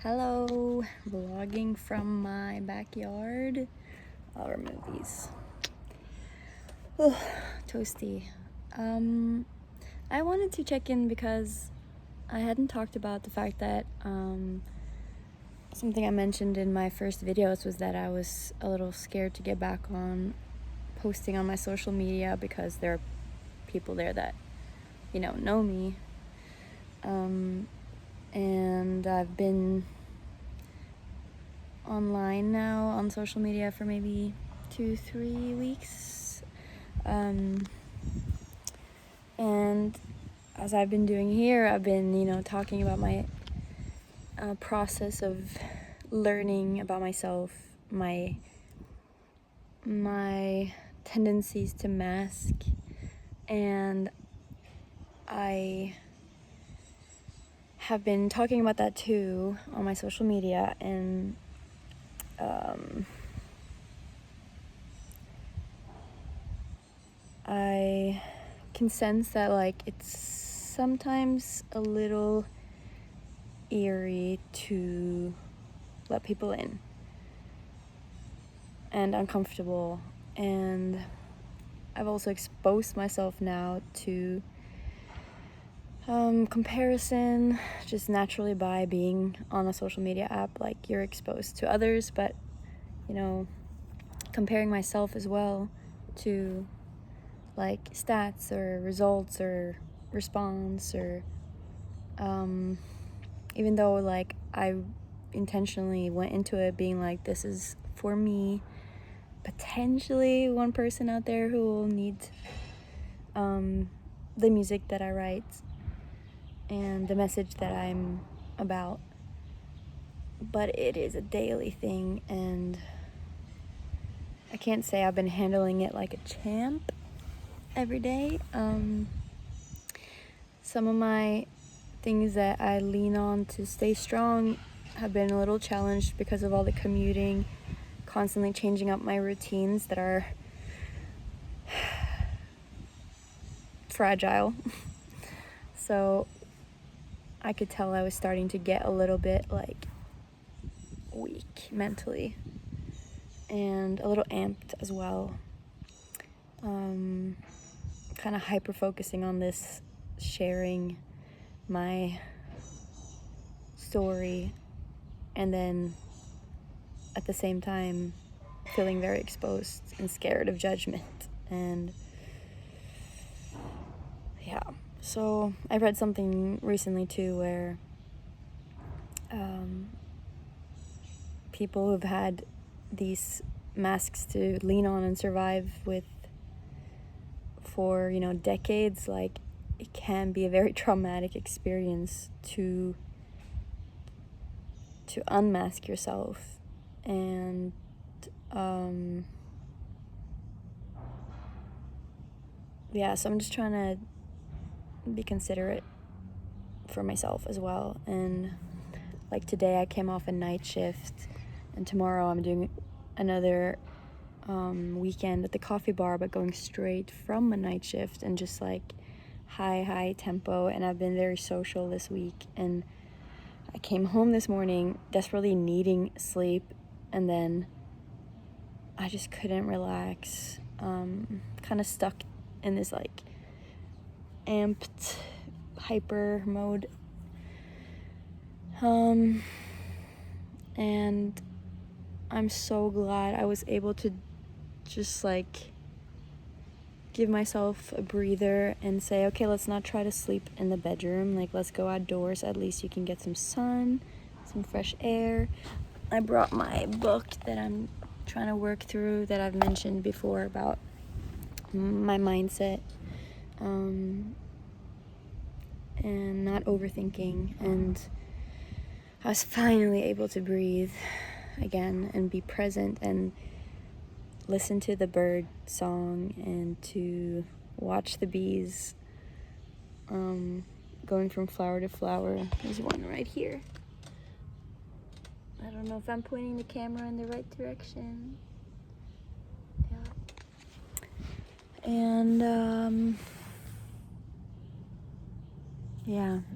Hello, vlogging from my backyard. I'll remove these. Oh, toasty. I wanted to check in because I hadn't talked about the fact that something I mentioned in my first videos was that I was a little scared to get back on posting on my social media because there are people there that, know me. And I've been online now on social media for maybe 2-3 weeks. And as I've been doing here, I've been, talking about my process of learning about myself, my tendencies to mask, and I have been talking about that too on my social media, and I can sense that it's sometimes a little eerie to let people in and uncomfortable, and I've also exposed myself now to comparison just naturally by being on a social media app. You're exposed to others, but comparing myself as well to stats or results or response, or even though I intentionally went into it being this is for me, potentially one person out there who will need the music that I write and the message that I'm about, but it is a daily thing, and I can't say I've been handling it like a champ every day. Some of my things that I lean on to stay strong have been a little challenged because of all the commuting, constantly changing up my routines that are fragile. So I could tell I was starting to get a little bit weak mentally and a little amped as well. Kind of hyper focusing on this, sharing my story, and then at the same time feeling very exposed and scared of judgment. And yeah, so I read something recently too where people who've had these masks to lean on and survive with for decades, it can be a very traumatic experience to unmask yourself. And so I'm just trying to be considerate for myself as well. And today I came off a night shift, and tomorrow I'm doing another weekend at the coffee bar, but going straight from a night shift, and just high tempo. And I've been very social this week, and I came home this morning desperately needing sleep, and then I just couldn't relax, kind of stuck in this amped hyper mode, and I'm so glad I was able to just give myself a breather and say, okay, let's not try to sleep in the bedroom, let's go outdoors. At least you can get some sun, some fresh air. I brought my book that I'm trying to work through, that I've mentioned before, about my mindset, and not overthinking. And I was finally able to breathe again and be present and listen to the bird song and to watch the bees going from flower to flower. There's one right here. I don't know if I'm pointing the camera in the right direction. Yeah. And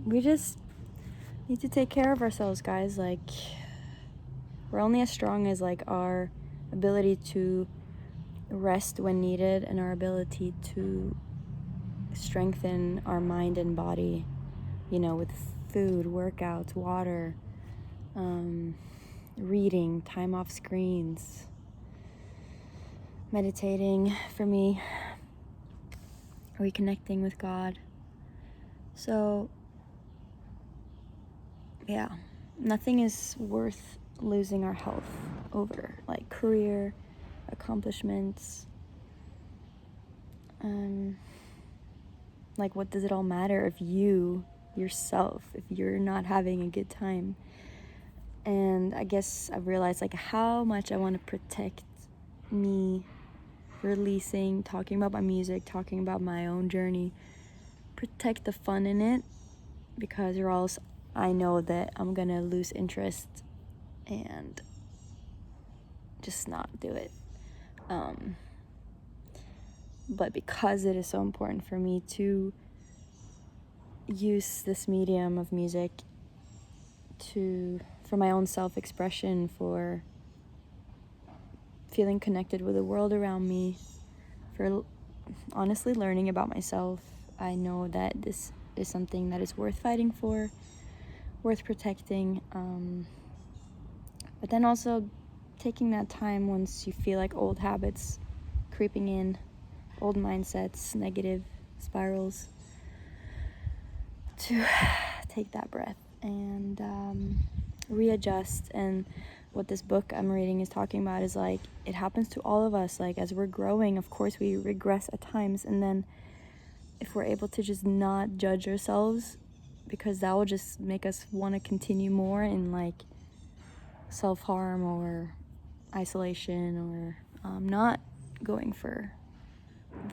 we just need to take care of ourselves, guys. Like, we're only as strong as like our ability to rest when needed and our ability to strengthen our mind and body, you know, with food, workouts, water, reading, time off screens, meditating for me, reconnecting with God. So yeah, nothing is worth losing our health over, like career, accomplishments. Like, what does it all matter if you yourself, if you're not having a good time? And I guess I've realized like how much I want to protect me releasing, talking about my music, talking about my own journey, protect the fun in it, because or else I know that I'm gonna lose interest and just not do it. But because it is so important for me to use this medium of music for my own self-expression, for feeling connected with the world around me, for honestly learning about myself, I know that this is something that is worth fighting for, worth protecting. But then also taking that time once you feel like old habits creeping in, old mindsets, negative spirals, to take that breath and readjust. And what this book I'm reading is talking about is like, it happens to all of us. Like, as we're growing, of course we regress at times, and then if we're able to just not judge ourselves, because that will just make us want to continue more in like self-harm or isolation, or not going for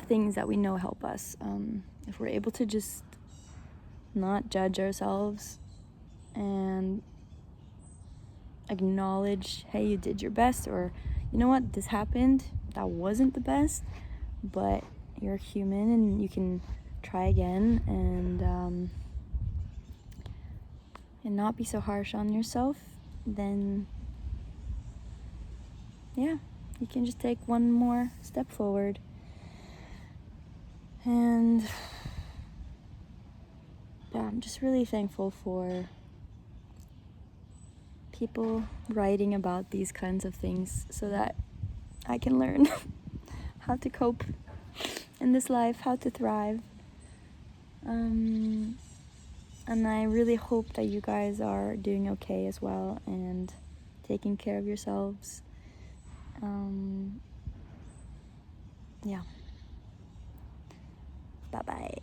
things that we know help us. If we're able to just not judge ourselves and acknowledge, hey, you did your best, or you know what, this happened, that wasn't the best, but you're human and you can try again, and not be so harsh on yourself, then yeah, you can just take one more step forward. And yeah, I'm just really thankful for people writing about these kinds of things so that I can learn how to cope in this life, how to thrive. And I really hope that you guys are doing okay as well and taking care of yourselves. Yeah. Bye-bye.